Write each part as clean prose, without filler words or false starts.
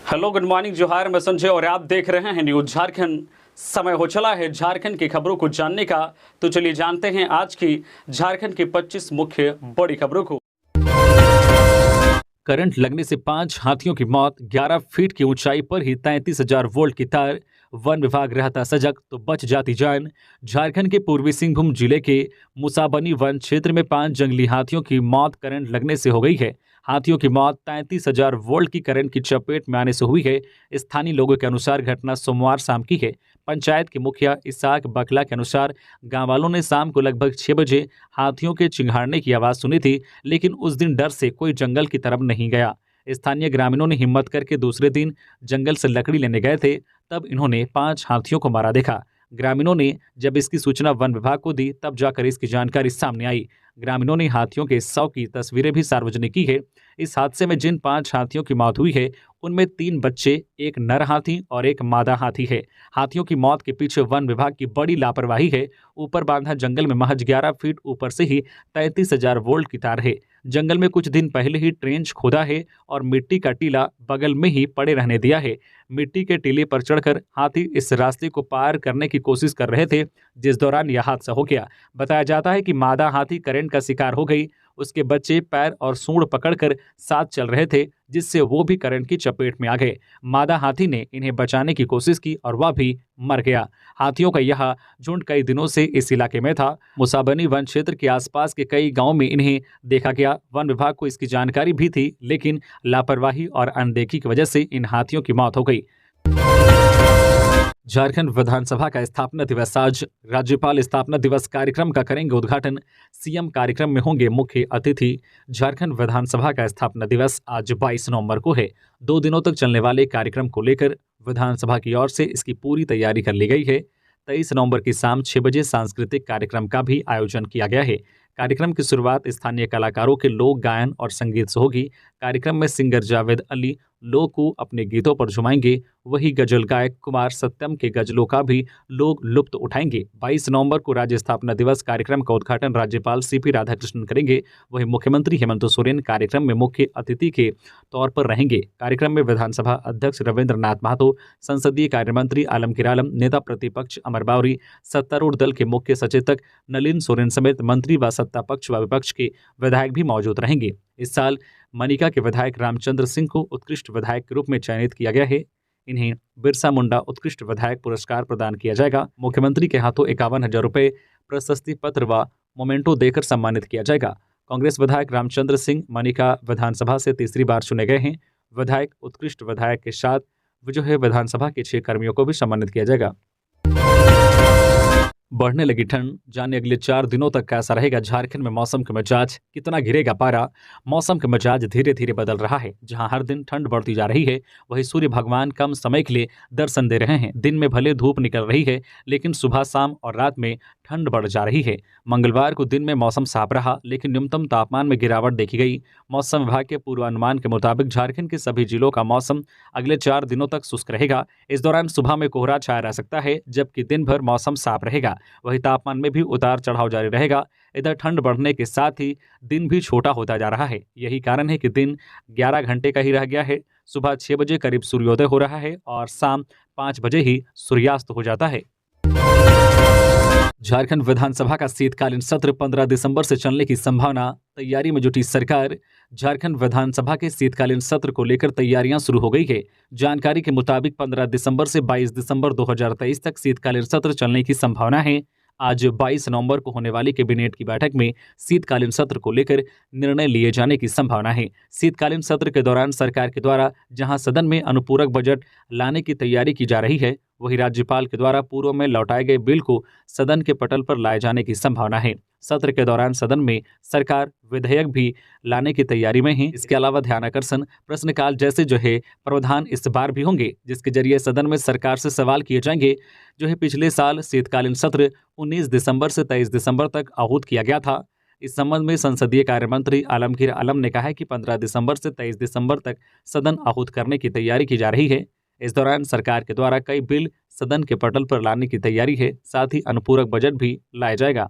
Hello, good morning, जोहार। मैं संजय और आप देख रहे हैं न्यूज झारखंड। समय हो चला है झारखंड की खबरों को जानने का, तो चलिए जानते हैं आज की झारखंड की 25 मुख्य बड़ी खबरों को। करंट लगने से 5 हाथियों की मौत, 11 फीट की ऊंचाई पर ही 33,000 वोल्ट की तार, वन विभाग रहता सजग तो बच जाती जान। झारखंड के पूर्वी सिंहभूम जिले के मुसाबनी वन क्षेत्र में 5 जंगली हाथियों की मौत करंट लगने से हो गई है। हाथियों की मौत 33,000 वोल्ट की करंट की चपेट में आने से हुई है। स्थानीय लोगों के अनुसार घटना सोमवार शाम की है। पंचायत के मुखिया इसाक बकला के अनुसार गांव वालों ने शाम को लगभग 6 बजे हाथियों के चिंघाड़ने की आवाज सुनी थी, लेकिन उस दिन डर से कोई जंगल की तरफ नहीं गया। स्थानीय ग्रामीणों ने हिम्मत करके दूसरे दिन जंगल से लकड़ी लेने गए थे, तब इन्होंने 5 हाथियों को मारा देखा। ग्रामीणों ने जब इसकी सूचना वन विभाग को दी, तब जाकर इसकी जानकारी सामने आई। ग्रामीणों ने हाथियों के शव की तस्वीरें भी सार्वजनिक की है। इस हादसे में जिन 5 हाथियों की मौत हुई है, उनमें 3 बच्चे, एक नर हाथी और एक मादा हाथी है। हाथियों की मौत के पीछे वन विभाग की बड़ी लापरवाही है। ऊपर बांधा जंगल में महज 11 फीट ऊपर से ही 33,000 वोल्ट की तार है। जंगल में कुछ दिन पहले ही ट्रेंच खोदा है और मिट्टी का टीला बगल में ही पड़े रहने दिया है। मिट्टी के टीले पर चढ़कर हाथी इस रास्ते को पार करने की कोशिश कर रहे थे, जिस दौरान यह हादसा हो गया। बताया जाता है कि मादा हाथी करंट का शिकार हो गई। उसके बच्चे पैर और सूंड पकड़कर साथ चल रहे थे, जिससे वो भी करंट की चपेट में आ गए। मादा हाथी ने इन्हें बचाने की कोशिश की और वह भी मर गया। हाथियों का यह झुंड कई दिनों से इस इलाके में था। मुसाबनी वन क्षेत्र के आसपास के कई गांवों में इन्हें देखा गया। वन विभाग को इसकी जानकारी भी थी, लेकिन लापरवाही और अनदेखी की वजह से इन हाथियों की मौत हो गई। झारखंड विधानसभा का स्थापना दिवस आज। राज्यपाल स्थापना दिवस कार्यक्रम का करेंगे उद्घाटन। सीएम कार्यक्रम में होंगे मुख्य अतिथि। झारखंड विधानसभा का स्थापना दिवस आज 22 नवंबर को है। 2 दिनों तक चलने वाले कार्यक्रम को लेकर विधानसभा की ओर से इसकी पूरी तैयारी कर ली गई है। 23 नवंबर की शाम 6 बजे सांस्कृतिक कार्यक्रम का भी आयोजन किया गया है। कार्यक्रम की शुरुआत स्थानीय कलाकारों के लोक गायन और संगीत से होगी। कार्यक्रम में सिंगर जावेद अली लोग को अपने गीतों पर झुमाएंगे, वही गजल गायक कुमार सत्यम के गजलों का भी लोग लुत्फ उठाएंगे। 22 नवंबर को राज्य स्थापना दिवस कार्यक्रम का उद्घाटन राज्यपाल सीपी राधाकृष्णन करेंगे। वहीं मुख्यमंत्री हेमंत सोरेन कार्यक्रम में मुख्य अतिथि के तौर पर रहेंगे। कार्यक्रम में विधानसभा अध्यक्ष रविंद्र नाथ महतो, संसदीय कार्य मंत्री आलमगीर आलम, नेता प्रतिपक्ष अमर बावरी, सत्तारूढ़ दल के मुख्य सचेतक नलिन सोरेन समेत मंत्री व सत्ता पक्ष व विपक्ष के विधायक भी मौजूद रहेंगे। इस साल मनिका के विधायक रामचंद्र सिंह को उत्कृष्ट विधायक के रूप में चयनित किया गया है। इन्हें बिरसा मुंडा उत्कृष्ट विधायक पुरस्कार प्रदान किया जाएगा। मुख्यमंत्री के हाथों 51,000 रुपये प्रशस्ति पत्र व मोमेंटो देकर सम्मानित किया जाएगा। कांग्रेस विधायक रामचंद्र सिंह मनिका विधानसभा से तीसरी बार चुने गए हैं। विधायक उत्कृष्ट विधायक के साथ विजय विधानसभा के 6 कर्मियों को भी सम्मानित किया जाएगा। बढ़ने लगी ठंड, जाने अगले 4 दिनों तक कैसा रहेगा झारखंड में मौसम का मिजाज, कितना गिरेगा पारा। मौसम का मिजाज धीरे धीरे बदल रहा है। जहां हर दिन ठंड बढ़ती जा रही है, वहीं सूर्य भगवान कम समय के लिए दर्शन दे रहे हैं। दिन में भले धूप निकल रही है, लेकिन सुबह शाम और रात में ठंड बढ़ जा रही है। मंगलवार को दिन में मौसम साफ रहा, लेकिन न्यूनतम तापमान में गिरावट देखी गई। मौसम विभाग के पूर्वानुमान के मुताबिक झारखंड के सभी जिलों का मौसम अगले 4 दिनों तक शुष्क रहेगा। इस दौरान सुबह में कोहरा छाया रह सकता है, जबकि दिन भर मौसम साफ रहेगा। वहीं तापमान में भी उतार चढ़ाव जारी रहेगा। इधर ठंड बढ़ने के साथ ही दिन भी छोटा होता जा रहा है। यही कारण है कि दिन 11 घंटे का ही रह गया है। सुबह 6 बजे करीब सूर्योदय हो रहा है और शाम 5 बजे ही सूर्यास्त हो जाता है। झारखंड विधानसभा का शीतकालीन सत्र 15 दिसंबर से चलने की संभावना, तैयारी में जुटी सरकार। झारखंड विधानसभा के शीतकालीन सत्र को लेकर तैयारियां शुरू हो गई है। जानकारी के मुताबिक 15 दिसंबर से 22 दिसंबर 2023 तक शीतकालीन सत्र चलने की संभावना है। आज 22 नवंबर को होने वाली कैबिनेट की बैठक में शीतकालीन सत्र को लेकर निर्णय लिए जाने की संभावना है। शीतकालीन सत्र के दौरान सरकार के द्वारा जहां सदन में अनुपूरक बजट लाने की तैयारी की जा रही है, वहीं राज्यपाल के द्वारा पूर्व में लौटाए गए बिल को सदन के पटल पर लाए जाने की संभावना है। सत्र के दौरान सदन में सरकार विधेयक भी लाने की तैयारी में है। इसके अलावा ध्यानाकर्षण, प्रश्नकाल जैसे प्रावधान इस बार भी होंगे, जिसके जरिए सदन में सरकार से सवाल किए जाएंगे। पिछले साल शीतकालीन सत्र 19 दिसंबर से 23 दिसंबर तक आहूत किया गया था। इस संबंध में संसदीय कार्य मंत्री आलमगीर आलम ने कहा है कि 15 दिसंबर से 23 दिसंबर तक सदन आहूत करने की तैयारी की जा रही है। इस दौरान सरकार के द्वारा कई बिल सदन के पटल पर लाने की तैयारी है। साथ ही अनुपूरक बजट भी लाया जाएगा।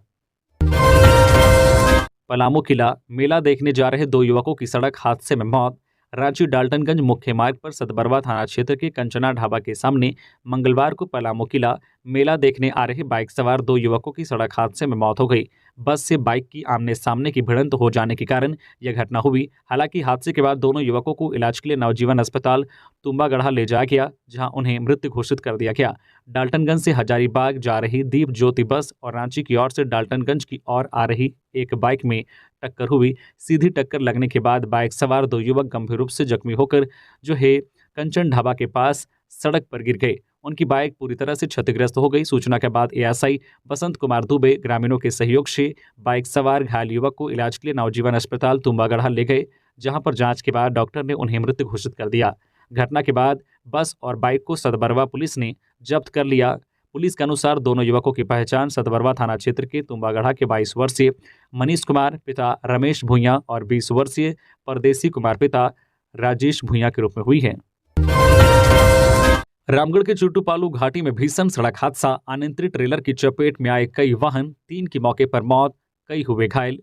पलामू किला मेला देखने जा रहे 2 युवकों की सड़क हादसे में मौत। रांची डाल्टनगंज मुख्य मार्ग पर सतबरवा थाना क्षेत्र के कंचना ढाबा के सामने मंगलवार को पलामू किला मेला देखने आ रहे बाइक सवार 2 युवकों की सड़क हादसे में मौत हो गई। बस से बाइक की आमने सामने की भिड़ंत हो जाने के कारण यह घटना हुई। हालांकि हादसे के बाद दोनों युवकों को इलाज के लिए नवजीवन अस्पताल तुम्बागढ़ा ले जाया गया, जहां उन्हें मृत घोषित कर दिया गया। डाल्टनगंज से हजारीबाग जा रही दीप ज्योति बस और रांची की ओर से डाल्टनगंज की ओर आ रही एक बाइक में टक्कर हुई। सीधी टक्कर लगने के बाद बाइक सवार 2 युवक गंभीर रूप से जख्मी होकर जो है कंचन ढाबा के पास सड़क पर गिर गए। उनकी बाइक पूरी तरह से क्षतिग्रस्त हो गई। सूचना के बाद एएसआई बसंत कुमार दुबे ग्रामीणों के सहयोग से बाइक सवार घायल युवक को इलाज के लिए नवजीवन अस्पताल तुम्बागढ़ा ले गए, जहां पर जांच के बाद डॉक्टर ने उन्हें मृत घोषित कर दिया। घटना के बाद बस और बाइक को सतबरवा पुलिस ने जब्त कर लिया। पुलिस के अनुसार दोनों युवकों की पहचान सतबरवा थाना क्षेत्र के तुम्बागढ़ा के 22 वर्षीय मनीष कुमार पिता रमेश भूंया और 20 वर्षीय परदेसी कुमार पिता राजेश भूंया के रूप में हुई है। रामगढ़ के चुट्टूपालू घाटी में भीषण सड़क हादसा, अनियंत्रित ट्रेलर की चपेट में आए कई वाहन, 3 की मौके पर मौत, कई हुए घायल।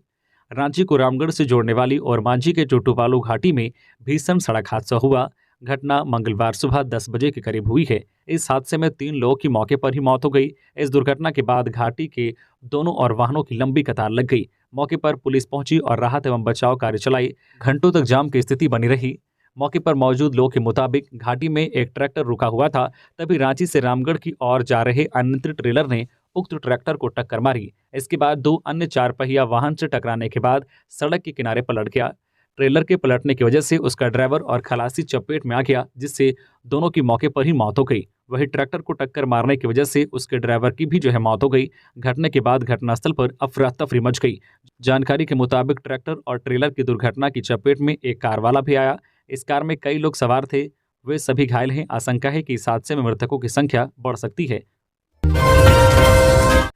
रांची को रामगढ़ से जोड़ने वाली और मांझी के चुट्टूपालू घाटी में भीषण सड़क हादसा हुआ। घटना मंगलवार सुबह 10 बजे के करीब हुई है। इस हादसे में 3 लोगों की मौके पर ही मौत हो गई। इस दुर्घटना के बाद घाटी के दोनों ओर वाहनों की लंबी कतार लग गई। मौके पर पुलिस पहुंची और राहत एवं बचाव कार्य चलाई। घंटों तक जाम की स्थिति बनी रही। मौके पर मौजूद लोगों के मुताबिक घाटी में एक ट्रैक्टर रुका हुआ था, तभी रांची से रामगढ़ की ओर जा रहे अनियंत्रित ट्रेलर ने उक्त ट्रैक्टर को टक्कर मारी। इसके बाद 2 अन्य 4 पहिया वाहन से टकराने के बाद सड़क के किनारे पलट गया। ट्रेलर के पलटने की वजह से उसका ड्राइवर और खलासी चपेट में आ गया, जिससे दोनों की मौके पर ही मौत हो गई। वहीं ट्रैक्टर को टक्कर मारने की वजह से उसके ड्राइवर की भी मौत हो गई। घटना के बाद घटनास्थल पर अफरा तफरी मच गई। जानकारी के मुताबिक ट्रैक्टर और ट्रेलर की दुर्घटना की चपेट में एक कार वाला भी आया। इस कार में कई लोग सवार थे, वे सभी घायल हैं। आशंका है कि इस हादसे में मृतकों की संख्या बढ़ सकती है।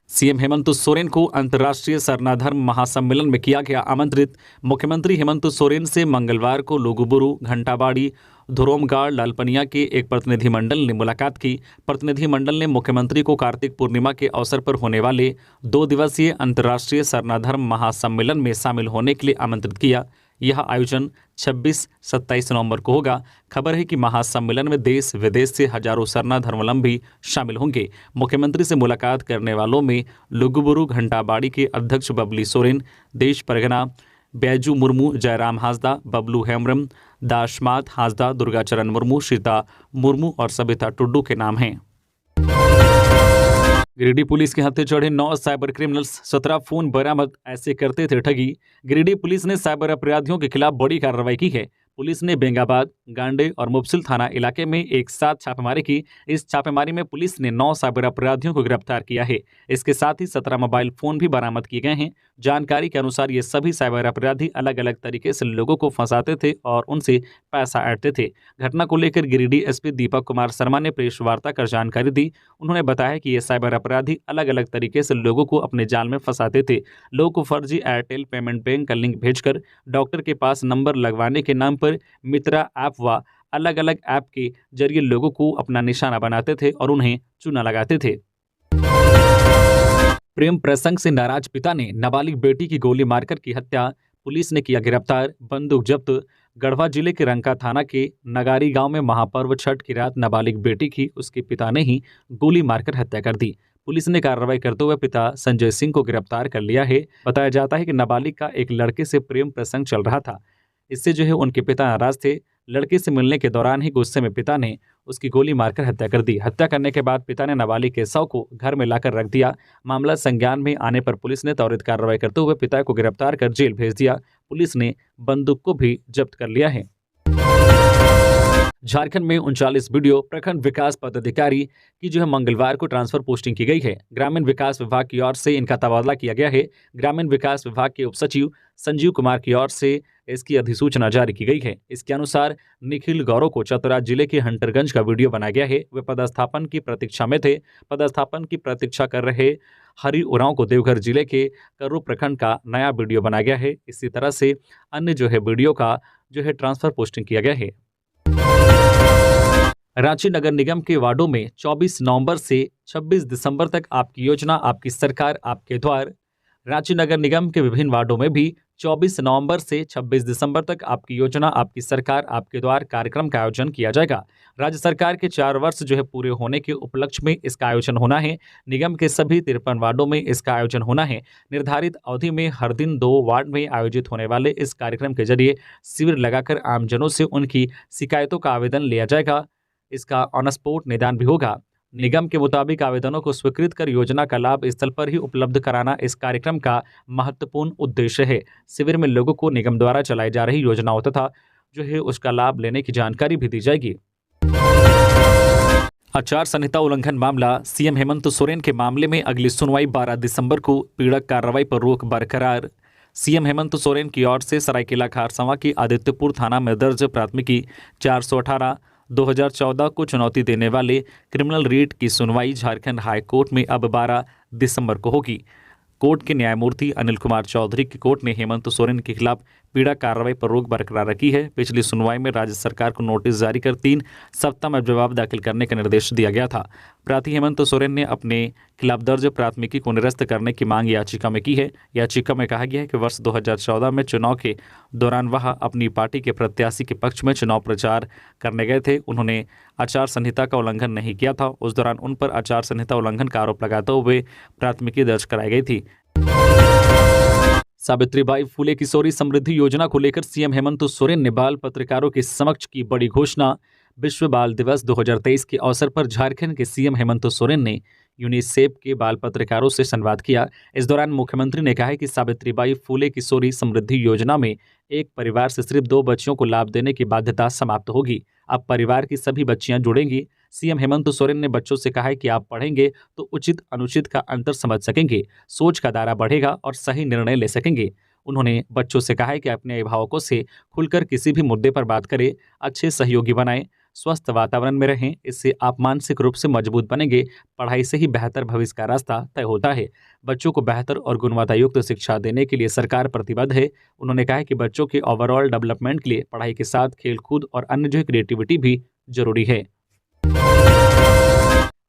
सीएम हेमंत सोरेन को अंतर्राष्ट्रीय सरना धर्म महासम्मेलन में किया गया आमंत्रित। मुख्यमंत्री हेमंत सोरेन से मंगलवार को लोगुबुरु, घंटाबाड़ी, धुरोमगाड़, लालपनिया के एक प्रतिनिधिमंडल ने मुलाकात की। प्रतिनिधिमंडल ने मुख्यमंत्री को कार्तिक पूर्णिमा के अवसर पर होने वाले 2 दिवसीय अंतर्राष्ट्रीय सरना धर्म महासम्मेलन में शामिल होने के लिए आमंत्रित किया। यह आयोजन 26-27 नवंबर को होगा। खबर है कि महासम्मेलन में देश विदेश से हजारों सरना धर्मावलंबी शामिल होंगे। मुख्यमंत्री से मुलाकात करने वालों में लुगुबुरु घंटाबाड़ी के अध्यक्ष बबली सोरेन, देश परगना बैजू मुर्मू, जयराम हांसदा, बबलू हेम्ब्रम, दाशमात हांसदा, दुर्गाचरण मुर्मू, सीता मुर्मू और सबिता टुड्डू के नाम हैं। गिरिडीह पुलिस के हत्थे चढ़े 9 साइबर क्रिमिनल्स, 17 फोन बरामद, ऐसे करते थे ठगी। गिरिडीह पुलिस ने साइबर अपराधियों के खिलाफ बड़ी कार्रवाई की है। पुलिस ने बेंगाबाद, गांडे और मुफसिल थाना इलाके में एक साथ छापेमारी की। इस छापेमारी में पुलिस ने 9 साइबर अपराधियों को गिरफ्तार किया है। इसके साथ ही 17 मोबाइल फोन भी बरामद किए गए हैं। जानकारी के अनुसार ये सभी साइबर अपराधी अलग अलग तरीके से लोगों को फंसाते थे और उनसे पैसा ऐंठते थे। घटना को लेकर गिरिडीह एसपी दीपक कुमार शर्मा ने प्रेस वार्ता कर जानकारी दी। उन्होंने बताया कि ये साइबर अपराधी अलग अलग तरीके से लोगों को अपने जाल में फंसाते थे। लोगों को फर्जी एयरटेल पेमेंट बैंक का लिंक भेजकर डॉक्टर के पास नंबर लगवाने के नाम पर मित्रा ऐप व अलग अलग ऐप के जरिए लोगों को अपना निशाना बनाते थे और उन्हें चूना लगाते थे। प्रेम प्रसंग से नाराज पिता ने नाबालिग बेटी की गोली मारकर की हत्या, पुलिस ने किया गिरफ्तार। बंदूक जब्त। गढ़वा जिले के रंका थाना के नगारी गांव में महापर्व छठ की रात नाबालिग बेटी की उसके पिता ने ही गोली मारकर हत्या कर दी। पुलिस ने कार्रवाई करते हुए पिता संजय सिंह को गिरफ्तार कर लिया है। बताया जाता है कि नाबालिग का एक लड़के से प्रेम प्रसंग चल रहा था। इससे उनके पिता नाराज थे। लड़के से मिलने के दौरान ही गुस्से में पिता ने उसकी गोली मारकर हत्या कर दी। हत्या करने के बाद पिता ने नाबालिग के शव को घर में लाकर रख दिया। मामला संज्ञान में आने पर पुलिस ने त्वरित कार्रवाई करते हुए पिता को गिरफ्तार कर जेल भेज दिया। पुलिस ने बंदूक को भी जब्त कर लिया है। झारखंड में 39 वीडियो प्रखंड विकास पदाधिकारी की मंगलवार को ट्रांसफर पोस्टिंग की गई है। ग्रामीण विकास विभाग की ओर से इनका तबादला किया गया है। ग्रामीण विकास विभाग के उप सचिव संजीव कुमार की ओर से इसकी अधिसूचना जारी की गई है। इसके अनुसार निखिल गौरव को चतरा जिले के हंटरगंज का वीडियो बनाया गया है। वे पदस्थापन की प्रतीक्षा में थे। पदस्थापन की प्रतीक्षा कर रहे हरि उरांव को देवघर जिले के कर्रू प्रखंड का नया वीडियो बनाया गया है। इसी तरह से अन्य वीडियो का ट्रांसफर पोस्टिंग किया गया है। रांची नगर निगम के वार्डों में 24 नवंबर से 26 दिसंबर तक आपकी योजना, आपकी सरकार, आपके द्वार। रांची नगर निगम के विभिन्न वार्डों में भी 24 नवंबर से 26 दिसंबर तक आपकी योजना आपकी सरकार आपके द्वार कार्यक्रम का आयोजन किया जाएगा। राज्य सरकार के 4 वर्ष पूरे होने के उपलक्ष्य में इसका आयोजन होना है। निगम के सभी 53 वार्डों में इसका आयोजन होना है। निर्धारित अवधि में हर दिन 2 वार्ड में आयोजित होने वाले इस कार्यक्रम के जरिए शिविर लगाकर आमजनों से उनकी शिकायतों का आवेदन लिया जाएगा। इसका ऑन स्पॉट निदान भी होगा। निगम के मुताबिक आवेदनों को स्वीकृत कर योजना का लाभ स्थल पर ही उपलब्ध कराना इस कार्यक्रम का महत्वपूर्ण उद्देश्य है। शिविर में लोगों को निगम द्वारा चलाई जा रही योजनाओं तथा उसका लाभ लेने की जानकारी भी दी जाएगी। आचार संहिता उल्लंघन मामला। सीएम हेमंत सोरेन के मामले में अगली सुनवाई 12 दिसंबर को। पीड़क कार्रवाई पर रोक बरकरार। सीएम हेमंत सोरेन की ओर से सरायकेला खारसावां की आदित्यपुर थाना में दर्ज प्राथमिकी 418/2014 को चुनौती देने वाले क्रिमिनल रिट की सुनवाई झारखंड हाई कोर्ट में अब 12 दिसंबर को होगी। कोर्ट के न्यायमूर्ति अनिल कुमार चौधरी की कोर्ट ने हेमंत सोरेन के खिलाफ पीड़ा कार्रवाई पर रोक बरकरार रखी है। पिछली सुनवाई में राज्य सरकार को नोटिस जारी कर 3 सप्ताह में जवाब दाखिल करने का निर्देश दिया गया था। प्रार्थी हेमंत सोरेन ने अपने खिलाफ दर्ज प्राथमिकी को निरस्त करने की मांग याचिका में की है। याचिका में कहा गया है कि वर्ष 2014 में चुनाव के दौरान वह अपनी पार्टी के प्रत्याशी के पक्ष में चुनाव प्रचार करने गए थे। उन्होंने आचार संहिता का उल्लंघन नहीं किया था। उस दौरान उन पर आचार संहिता उल्लंघन का आरोप लगाते हुए प्राथमिकी दर्ज कराई गई थी। सावित्रीबाई फुले किशोरी समृद्धि योजना को लेकर सीएम हेमंत सोरेन ने बाल पत्रकारों के समक्ष की बड़ी घोषणा। विश्व बाल दिवस 2023 के अवसर पर झारखंड के सीएम हेमंत सोरेन ने यूनिसेफ के बाल पत्रकारों से संवाद किया। इस दौरान मुख्यमंत्री ने कहा कि सावित्रीबाई फुले किशोरी समृद्धि योजना में एक परिवार से सिर्फ 2 बच्चियों को लाभ देने की बाध्यता समाप्त होगी। अब परिवार की सभी बच्चियां जुड़ेंगी। सीएम हेमंत सोरेन ने बच्चों से कहा है कि आप पढ़ेंगे तो उचित अनुचित का अंतर समझ सकेंगे, सोच का दायरा बढ़ेगा और सही निर्णय ले सकेंगे। उन्होंने बच्चों से कहा है कि अपने अभिभावकों से खुलकर किसी भी मुद्दे पर बात करें, अच्छे सहयोगी बनाएं, स्वस्थ वातावरण में रहें। इससे आप मानसिक रूप से मजबूत बनेंगे। पढ़ाई से ही बेहतर भविष्य का रास्ता तय होता है। बच्चों को बेहतर और गुणवत्तायुक्त शिक्षा देने के लिए सरकार प्रतिबद्ध है। उन्होंने कहा कि बच्चों के ओवरऑल डेवलपमेंट के लिए पढ़ाई के साथ खेलकूद और अन्य क्रिएटिविटी भी जरूरी है।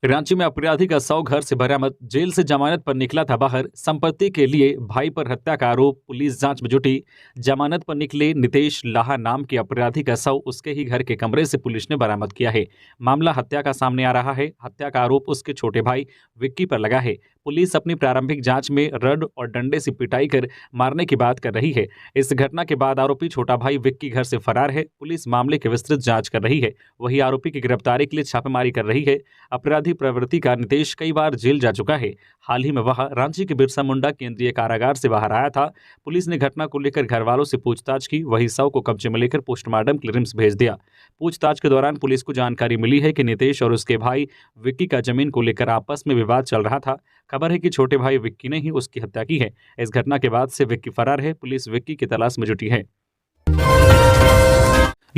रांची में अपराधी का शव घर से बरामद। जेल से जमानत पर निकला था बाहर। संपत्ति के लिए भाई पर हत्या का आरोप। पुलिस जांच में जुटी। जमानत पर निकले नितेश लाहा नाम के अपराधी का शव उसके ही घर के कमरे से पुलिस ने बरामद किया है। मामला हत्या का सामने आ रहा है। हत्या का आरोप उसके छोटे भाई विक्की पर लगा है। पुलिस अपनी प्रारंभिक जांच में रड और डंडे से पिटाई कर मारने की बात कर रही है। इस घटना के बाद आरोपी छोटा भाई विक्की घर से फरार है। पुलिस मामले की विस्तृत जांच कर रही है। वही आरोपी की गिरफ्तारी के लिए छापेमारी कर रही है। अपराधी प्रवृत्ति का नितेश कई बार जेल जा चुका है। हाल ही में वह रांची के बिरसा मुंडा केंद्रीय कारागार से बाहर आया था। पुलिस ने घटना को लेकर घर वालों से पूछताछ की। वही शव को कब्जे में लेकर पोस्टमार्टम के लिए रिम्स भेज दिया। पूछताछ के दौरान पुलिस को जानकारी मिली है कि नितेश और उसके भाई विक्की का जमीन को लेकर आपस में विवाद चल रहा था। खबर है कि छोटे भाई विक्की ने ही उसकी हत्या की है। इस घटना के बाद से विक्की फरार है। पुलिस विक्की की तलाश में जुटी है।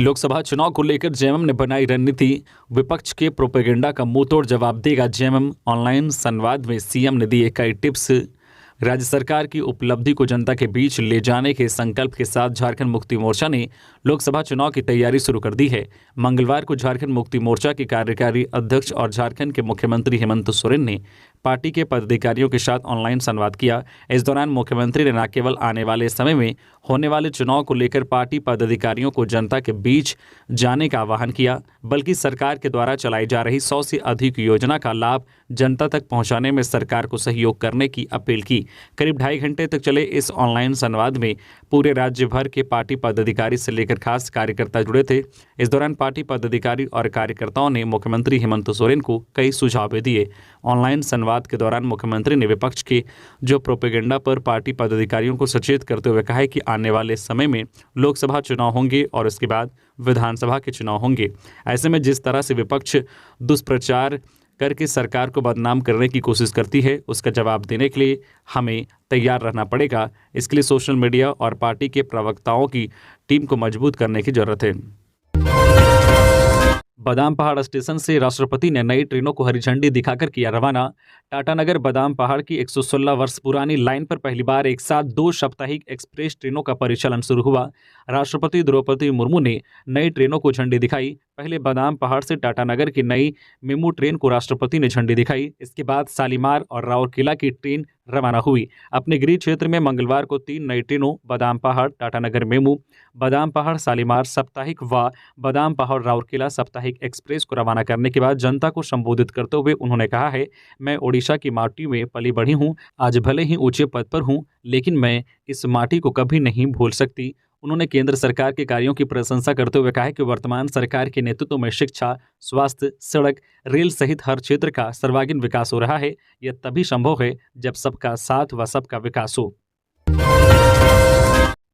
लोकसभा चुनाव को लेकर जेएमएम ने बनाई रणनीति। विपक्ष के प्रोपेगेंडा का मुंहतोड़ जवाब देगा जेएमएम। ऑनलाइन संवाद में सीएम ने दिए कई टिप्स। राज्य सरकार की उपलब्धि को जनता के बीच ले जाने के संकल्प के साथ झारखंड मुक्ति मोर्चा ने लोकसभा चुनाव की तैयारी शुरू कर दी है। मंगलवार को झारखंड मुक्ति मोर्चा के कार्यकारी अध्यक्ष और झारखंड के मुख्यमंत्री हेमंत सोरेन ने पार्टी के पदाधिकारियों के साथ ऑनलाइन संवाद किया। इस दौरान मुख्यमंत्री ने न केवल आने वाले समय में होने वाले चुनाव को लेकर पार्टी पदाधिकारियों को जनता के बीच जाने का आह्वान किया, बल्कि सरकार के द्वारा चलाई जा रही 100 से अधिक योजना का लाभ जनता तक पहुंचाने में सरकार को सहयोग करने की अपील की। करीब 2.5 घंटे तक चले इस ऑनलाइन संवाद में पूरे राज्य भर के पार्टी पदाधिकारी से लेकर खास कार्यकर्ता जुड़े थे। इस दौरान पार्टी पदाधिकारी और कार्यकर्ताओं ने मुख्यमंत्री हेमंत सोरेन को कई सुझाव दिए। ऑनलाइन संवाद के दौरान मुख्यमंत्री ने विपक्ष के जो प्रोपेगेंडा पर पार्टी पदाधिकारियों को सचेत करते हुए कहा है कि आने वाले समय में लोकसभा चुनाव होंगे और उसके बाद विधानसभा के चुनाव होंगे। ऐसे में जिस तरह से विपक्ष दुष्प्रचार करके सरकार को बदनाम करने की कोशिश करती है, उसका जवाब देने के लिए हमें तैयार रहना पड़ेगा। इसके लिए सोशल मीडिया और पार्टी के प्रवक्ताओं की टीम को मजबूत करने की जरूरत है। बादाम पहाड़ स्टेशन से राष्ट्रपति ने नई ट्रेनों को हरी झंडी दिखाकर किया रवाना। टाटानगर बादाम पहाड़ की 116 वर्ष पुरानी लाइन पर पहली बार एक साथ 2 साप्ताहिक एक्सप्रेस ट्रेनों का परिचालन शुरू हुआ। राष्ट्रपति द्रौपदी मुर्मू ने नई ट्रेनों को झंडी दिखाई। पहले बादाम पहाड़ से टाटानगर की नई मेमू ट्रेन को राष्ट्रपति ने झंडी दिखाई। इसके बाद शालीमार और राउरकेला की ट्रेन रवाना हुई। अपने गृह क्षेत्र में मंगलवार को 3 नई ट्रेनों बादाम पहाड़ टाटानगर मेमू, बादाम पहाड़ शालीमार साप्ताहिक व बादाम पहाड़ राउरकेला साप्ताहिक एक्सप्रेस को रवाना करने के बाद जनता को संबोधित करते हुए उन्होंने कहा है, मैं ओडिशा की माटी में पली बढ़ी हूँ। आज भले ही ऊंचे पद पर हूँ, लेकिन मैं इस माटी को कभी नहीं भूल सकती। उन्होंने केंद्र सरकार के कार्यों की प्रशंसा करते हुए कहा कि वर्तमान सरकार के नेतृत्व में शिक्षा, स्वास्थ्य, सड़क, रेल सहित हर क्षेत्र का सर्वांगीण विकास हो रहा है। यह तभी संभव है जब सबका साथ व सबका विकास हो।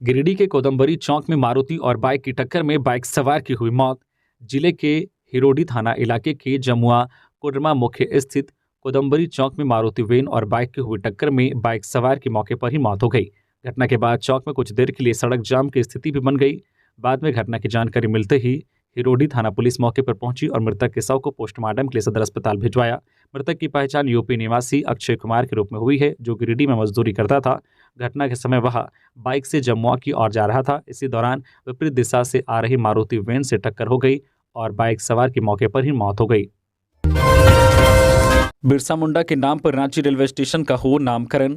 गिरिडीह के कोदम्बरी चौक में मारुति और बाइक की टक्कर में बाइक सवार की हुई मौत। जिले के हिरोडी थाना इलाके के जमुआ कोडरमा मुख्य स्थित कोदम्बरी चौक में मारुति वैन और बाइक की हुई टक्कर में बाइक सवार की मौके पर ही मौत हो गई। घटना के बाद चौक में कुछ देर के लिए सड़क जाम की स्थिति भी बन गई। बाद में घटना की जानकारी मिलते ही हिरोडी थाना पुलिस मौके पर पहुंची और मृतक के शव को पोस्टमार्टम के लिए सदर अस्पताल भिजवाया। मृतक की पहचान यूपी निवासी अक्षय कुमार के रूप में हुई है, जो गिरिडीह में मजदूरी करता था। घटना के समय वह बाइक से जमुआ की ओर जा रहा था। इसी दौरान विपरीत दिशा से आ रही मारुति वैन से टक्कर हो गई और बाइक सवार की मौके पर ही मौत हो गई। बिरसा मुंडा के नाम पर रांची रेलवे स्टेशन का हो नामकरण।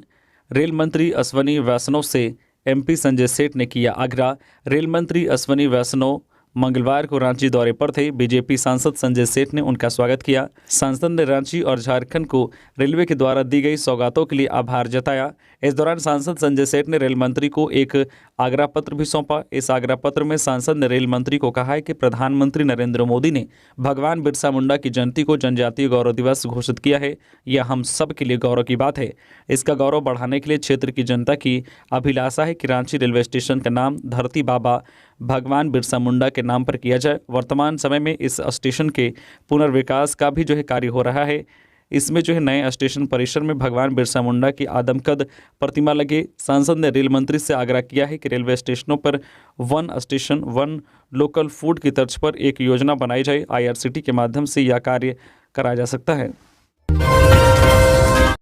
रेल मंत्री अश्वनी वैष्णव से एमपी संजय सेठ ने किया आग्रह। रेल मंत्री अश्वनी वैष्णव मंगलवार को रांची दौरे पर थे। बीजेपी सांसद संजय सेठ ने उनका स्वागत किया। सांसद ने रांची और झारखंड को रेलवे के द्वारा दी गई सौगातों के लिए आभार जताया। इस दौरान सांसद संजय सेठ ने रेल मंत्री को एक आग्रह पत्र भी सौंपा। इस आग्रह पत्र में सांसद ने रेल मंत्री को कहा है कि प्रधानमंत्री नरेंद्र मोदी ने भगवान बिरसा मुंडा की जयंती को जनजातीय गौरव दिवस घोषित किया है। यह हम सब के लिए गौरव की बात है। इसका गौरव बढ़ाने के लिए क्षेत्र की जनता की अभिलाषा है कि रांची रेलवे स्टेशन का नाम धरती बाबा भगवान बिरसा मुंडा के नाम पर किया जाए। वर्तमान समय में इस स्टेशन के पुनर्विकास का भी कार्य हो रहा है। इसमें नए स्टेशन परिसर में भगवान बिरसा मुंडा की आदमकद प्रतिमा लगे। सांसद ने रेल मंत्री से आग्रह किया है कि रेलवे स्टेशनों पर one station one local food की तर्ज पर एक योजना बनाई जाए। IRCT के माध्यम से यह कार्य कराया जा सकता है।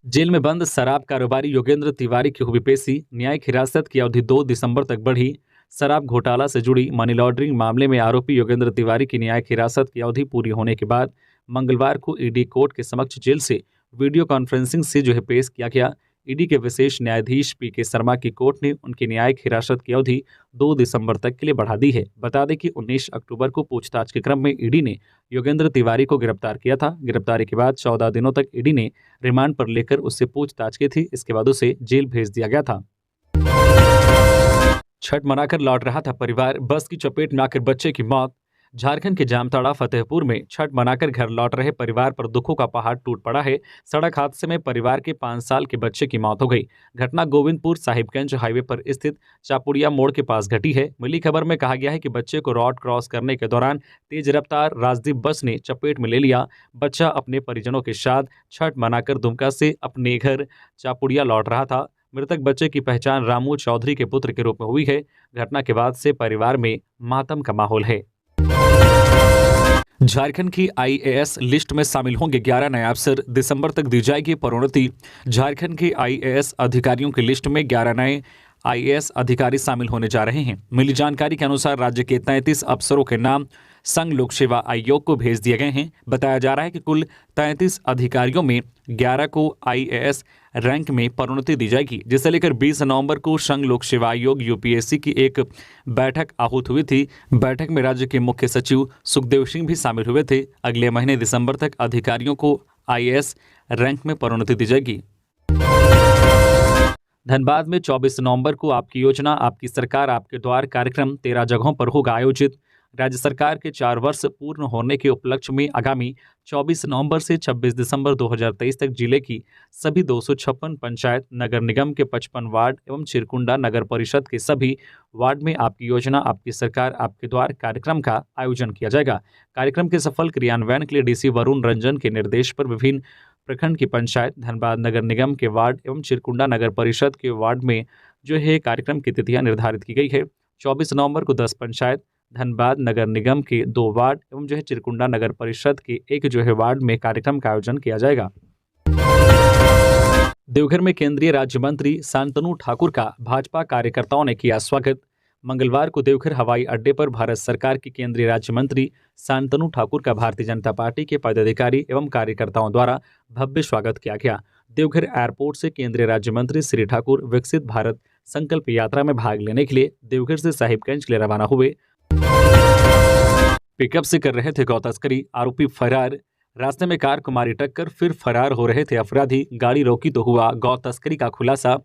जेल में बंद शराब कारोबारी योगेंद्र तिवारी की हुई पेशी। न्यायिक हिरासत की अवधि 2 दिसंबर तक बढ़ी। शराब घोटाला से जुड़ी मनी लॉन्ड्रिंग मामले में आरोपी योगेंद्र तिवारी की न्यायिक हिरासत की अवधि पूरी होने के बाद मंगलवार को ईडी कोर्ट के समक्ष जेल से वीडियो कॉन्फ्रेंसिंग से पेश किया गया। ईडी के विशेष न्यायाधीश PK शर्मा की कोर्ट ने उनकी न्यायिक हिरासत की अवधि 2 दिसंबर तक के लिए बढ़ा दी है। बता दें कि 19 अक्टूबर को पूछताछ के क्रम में ईडी ने योगेंद्र तिवारी को गिरफ्तार किया था। गिरफ्तारी के बाद 14 दिनों तक ईडी ने रिमांड पर लेकर उससे पूछताछ की थी। इसके बाद उसे जेल भेज दिया गया था। छठ मनाकर लौट रहा था परिवार, बस की चपेट में आकर बच्चे की मौत। झारखंड के जामताड़ा फतेहपुर में छठ मनाकर घर लौट रहे परिवार पर दुखों का पहाड़ टूट पड़ा है। सड़क हादसे में परिवार के 5 साल के बच्चे की मौत हो गई। घटना गोविंदपुर साहिबगंज हाईवे पर स्थित चापुड़िया मोड़ के पास घटी है। मिली खबर में कहा गया है कि बच्चे को रोड क्रॉस करने के दौरान तेज रफ्तार राजदीप बस ने चपेट में ले लिया। बच्चा अपने परिजनों के साथ छठ मनाकर दुमका से अपने घर चापुड़िया लौट रहा था। मृतक बच्चे की पहचान रामू चौधरी के पुत्र के रूप में हुई है। घटना के बाद से परिवार में मातम का माहौल है। झारखंड की IAS लिस्ट में शामिल होंगे 11 नए अफसर। दिसंबर तक दी जाएगी प्रोन्नति। झारखंड के IAS अधिकारियों की लिस्ट में 11 नए IAS अधिकारी शामिल होने जा रहे हैं। मिली जानकारी के अनुसार राज्य के 33 अफसरों के नाम संघ लोक सेवा आयोग को भेज दिए गए हैं। बताया जा रहा है कि कुल 33 अधिकारियों में 11 को IAS रैंक में प्रोन्नति दी जाएगी, जिसे लेकर 20 नवंबर को संघ लोक सेवा आयोग UPSC की एक बैठक आहूत हुई थी। बैठक में राज्य के मुख्य सचिव सुखदेव सिंह भी शामिल हुए थे। अगले महीने दिसंबर तक अधिकारियों को IAS रैंक में प्रोन्नति दी जाएगी। धनबाद में 24 नवंबर को आपकी योजना आपकी सरकार आपके द्वार कार्यक्रम 13 जगहों पर होगा आयोजित। राज्य सरकार के 4 वर्ष पूर्ण होने के उपलक्ष्य में आगामी 24 नवंबर से 26 दिसंबर 2023 तक जिले की सभी 256 पंचायत, नगर निगम के 55 वार्ड एवं चिरकुंडा नगर परिषद के सभी वार्ड में आपकी योजना आपकी सरकार आपके द्वार कार्यक्रम का आयोजन किया जाएगा। कार्यक्रम के सफल क्रियान्वयन के लिए DC वरुण रंजन के निर्देश पर विभिन्न प्रखंड की पंचायत, धनबाद नगर निगम के वार्ड एवं चिरकुंडा नगर परिषद के वार्ड में कार्यक्रम की तिथियां निर्धारित की गई है। 24 नवंबर को 10 पंचायत, धनबाद नगर निगम के 2 वार्ड एवं चिरकुंडा नगर परिषद के एक वार्ड में कार्यक्रम का आयोजन किया जाएगा। देवघर में केंद्रीय राज्य मंत्री शांतनु ठाकुर का भाजपा कार्यकर्ताओं ने किया स्वागत। मंगलवार को देवघर हवाई अड्डे पर भारत सरकार की केंद्रीय राज्य मंत्री शांतनु ठाकुर का भारतीय जनता पार्टी के पदाधिकारी एवं कार्यकर्ताओं द्वारा भव्य स्वागत किया गया। देवघर एयरपोर्ट से केंद्रीय राज्य मंत्री श्री ठाकुर विकसित भारत संकल्प यात्रा में भाग लेने के लिए देवघर से साहिबगंज के लिए रवाना हुए। पिकअप से कर रहे थे गौ तस्करी, आरोपी फरार। रास्ते में कार को मारी टक्कर, फिर फरार हो रहे थे अपराधी, गाड़ी रोकी तो हुआ गौ तस्करी का खुलासा।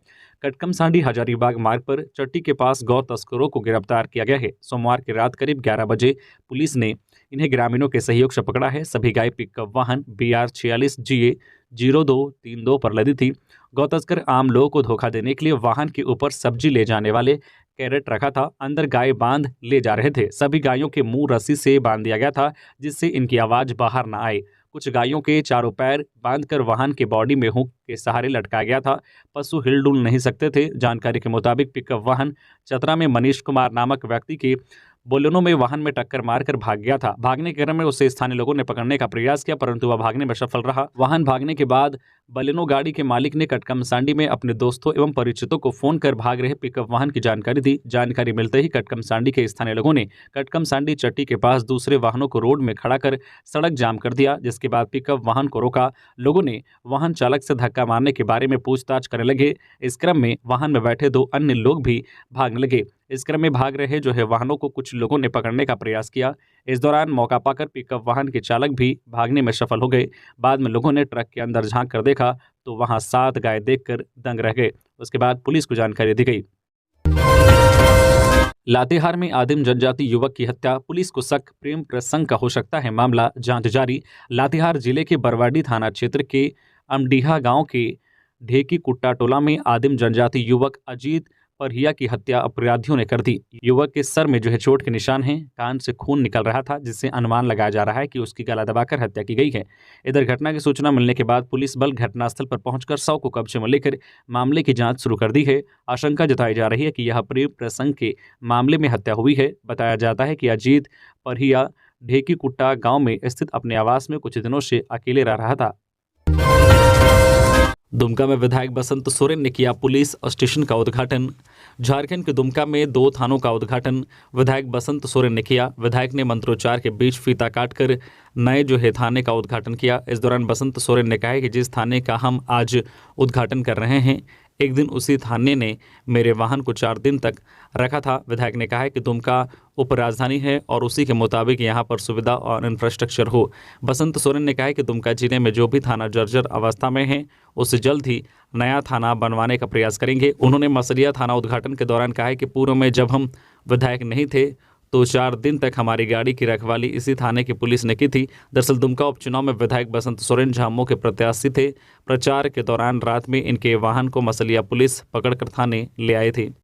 कटकमसांडी हजारीबाग मार्ग पर चट्टी के पास गौ तस्करों को गिरफ्तार किया गया है। सोमवार की रात करीब 11 बजे पुलिस ने इन्हें ग्रामीणों के सहयोग से पकड़ा है। सभी गाय पिकअप वाहन BR 46 GA 0232 पर लदी थी। गौ तस्कर आम लोगों को धोखा देने के लिए वाहन के ऊपर सब्जी ले जाने वाले कैरेट रखा था, अंदर गाय बांध ले जा रहे थे। सभी गायों के मुंह रस्सी से बांध दिया गया था जिससे इनकी आवाज बाहर न आए। कुछ गायों के चारों पैर बांधकर वाहन के बॉडी में हुक के सहारे लटकाया गया था। पशु हिलडुल नहीं सकते थे। जानकारी के मुताबिक पिकअप वाहन चतरा में मनीष कुमार नामक व्यक्ति के बोलेनो में वाहन में टक्कर मारकर भाग गया था। भागने के क्रम में उसे स्थानीय लोगों ने पकड़ने का प्रयास किया परंतु वह भागने में सफल रहा। वाहन भागने के बाद बलेनो गाड़ी के मालिक ने कटकमसांडी में अपने दोस्तों एवं परिचितों को फोन कर भाग रहे पिकअप वाहन की जानकारी दी। जानकारी मिलते ही कटकमसांडी के स्थानीय लोगों ने कटकमसांडी चट्टी के पास दूसरे वाहनों को रोड में खड़ा कर सड़क जाम कर दिया, जिसके बाद पिकअप वाहन को रोका। लोगों ने वाहन चालक से धक्का मारने के बारे में पूछताछ करने लगे। इस क्रम में वाहन में बैठे 2 अन्य लोग भी भागने लगे। इस क्रम में भाग रहे वाहनों को कुछ लोगों ने पकड़ने का प्रयास किया। इस दौरान मौका पाकर पिकअप वाहन के चालक भी भागने में सफल हो गए। बाद में लोगों ने ट्रक के अंदर झांक कर देखा तो वहां 7 गाय देखकर दंग रह गए। उसके बाद पुलिस को जानकारी दी गई। लातेहार में आदिम जनजाति युवक की हत्या, पुलिस को शक प्रेम प्रसंग का हो सकता है मामला, जांच जारी। लातेहार जिले के बरवाडी थाना क्षेत्र के अमडीहा गांव के ढेकी कुट्टा टोला में आदिम जनजाति युवक अजीत परहिया की हत्या अपराधियों ने कर दी। युवक के सर में चोट के निशान हैं, कान से खून निकल रहा था जिससे अनुमान लगाया जा रहा है कि उसकी गला दबाकर हत्या की गई है। इधर घटना की सूचना मिलने के बाद पुलिस बल घटनास्थल पर पहुंचकर शव को कब्जे में लेकर मामले की जांच शुरू कर दी है। आशंका जताई जा रही है कि यह प्रेम प्रसंग के मामले में हत्या हुई है। बताया जाता है कि अजीत परहिया ढेकी कुट्टा गाँव में स्थित अपने आवास में कुछ दिनों से अकेले रह रहा था। दुमका में विधायक बसंत सोरेन ने किया पुलिस स्टेशन का उद्घाटन। झारखंड के दुमका में 2 थानों का उद्घाटन विधायक बसंत सोरेन ने किया। विधायक ने मंत्रोच्चार के बीच फीता काटकर नए थाने का उद्घाटन किया। इस दौरान बसंत सोरेन ने कहा कि जिस थाने का हम आज उद्घाटन कर रहे हैं, एक दिन उसी थाने ने मेरे वाहन को 4 दिन तक रखा था। विधायक ने कहा कि दुमका उपराजधानी है और उसी के मुताबिक यहाँ पर सुविधा और इंफ्रास्ट्रक्चर हो। बसंत सोरेन ने कहा कि दुमका जिले में जो भी थाना जर्जर अवस्था में है उसे जल्द ही नया थाना बनवाने का प्रयास करेंगे। उन्होंने मसलिया थाना उद्घाटन के दौरान कहा कि पूर्व में जब हम विधायक नहीं थे तो 4 दिन तक हमारी गाड़ी की रखवाली इसी थाने की पुलिस ने की थी। दरअसल दुमका उपचुनाव में विधायक बसंत सोरेन झामो के प्रत्याशी थे। प्रचार के दौरान रात में इनके वाहन को मसलिया पुलिस पकड़कर थाने ले आए थे।